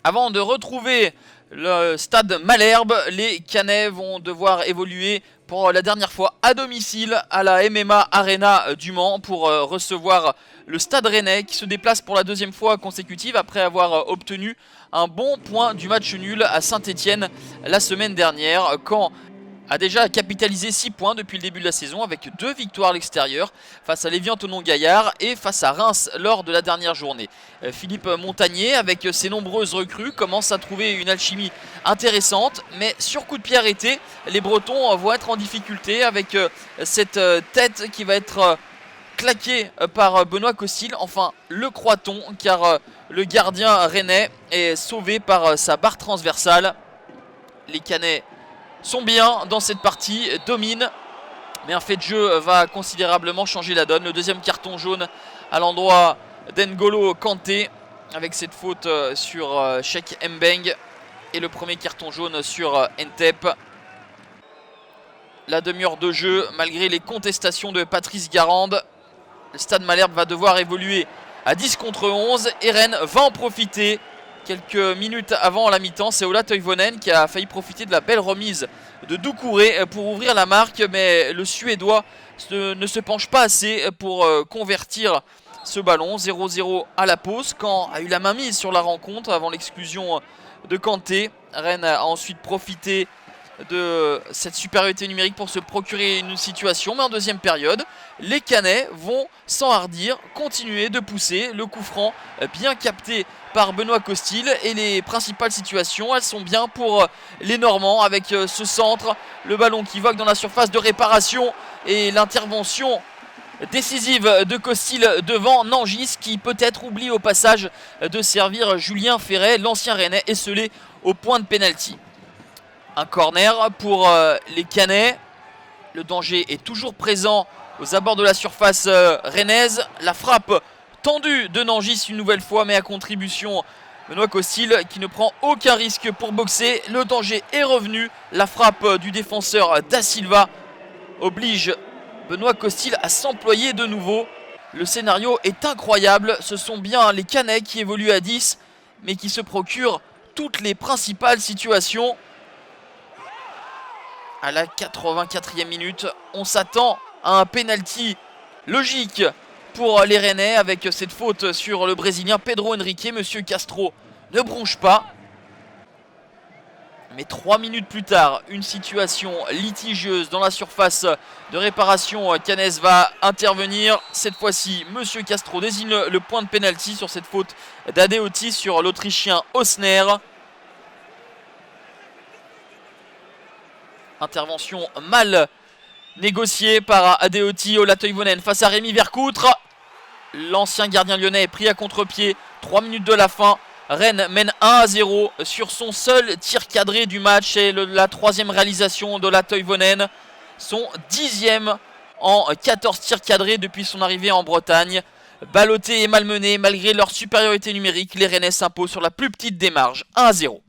Avant de retrouver le stade Malherbe, les Cannais vont devoir évoluer pour la dernière fois à domicile à la MMA Arena du Mans pour recevoir le stade rennais qui se déplace pour la deuxième fois consécutive après avoir obtenu un bon point du match nul à Saint-Etienne la semaine dernière. Caen a déjà capitalisé 6 points depuis le début de la saison avec 2 victoires à l'extérieur face à l'Évian-Thonon-Gaillard et face à Reims lors de la dernière journée. Philippe Montagnier, avec ses nombreuses recrues, commence à trouver une alchimie intéressante, mais sur coup de pied arrêté, les Bretons vont être en difficulté avec cette tête qui va être claquée par Benoît Costil. Enfin, le croit-on, car le gardien rennais est sauvé par sa barre transversale. Les Cannais sont bien dans cette partie, dominent, mais un fait de jeu va considérablement changer la donne. Le deuxième carton jaune à l'endroit d'N'Golo Kanté avec cette faute sur Cheikh Mbeng et le premier carton jaune sur Ntep. La demi-heure de jeu, malgré les contestations de Patrice Garande, le stade Malherbe va devoir évoluer à 10 contre 11 et Rennes va en profiter. Quelques minutes avant la mi-temps, c'est Ola Toivonen qui a failli profiter de la belle remise de Doucouré pour ouvrir la marque, mais le Suédois ne se penche pas assez pour convertir ce ballon. 0-0 à la pause. Caen a eu la main mise sur la rencontre avant l'exclusion de Kanté. Rennes a ensuite profité de cette supériorité numérique pour se procurer une situation, mais en deuxième période, les Cannais vont s'enhardir, continuer de pousser. Le coup franc bien capté par Benoît Costil et les principales situations, elles sont bien pour les Normands avec ce centre, le ballon qui vogue dans la surface de réparation et l'intervention décisive de Costil devant Nangis qui peut-être oublie au passage de servir Julien Ferret, l'ancien Rennais esselé au point de pénalty. Un corner pour les Cannais. Le danger est toujours présent aux abords de la surface rennaise. La frappe tendue de Nangis une nouvelle fois, mais à contribution Benoît Costil qui ne prend aucun risque pour boxer. Le danger est revenu. La frappe du défenseur Da Silva oblige Benoît Costil à s'employer de nouveau. Le scénario est incroyable. Ce sont bien les Cannais qui évoluent à 10, mais qui se procurent toutes les principales situations. À la 84e minute, on s'attend à un penalty logique pour les Rennais avec cette faute sur le Brésilien Pedro Henrique. Monsieur Castro ne bronche pas. Mais 3 minutes plus tard, une situation litigieuse dans la surface de réparation cannaise va intervenir. Cette fois-ci, Monsieur Castro désigne le point de penalty sur cette faute d'Adeoti sur l'Autrichien Osner. Intervention mal négociée par Adeoti. Ola Toivonen face à Rémi Vercoutre. L'ancien gardien lyonnais est pris à contre-pied. 3 minutes de la fin. Rennes mène 1-0 sur son seul tir cadré du match. Et la troisième réalisation d'Ola Toivonen. Son 10e en 14 tirs cadrés depuis son arrivée en Bretagne. Ballottés et malmenés malgré leur supériorité numérique, les Rennais s'imposent sur la plus petite des marges. 1-0.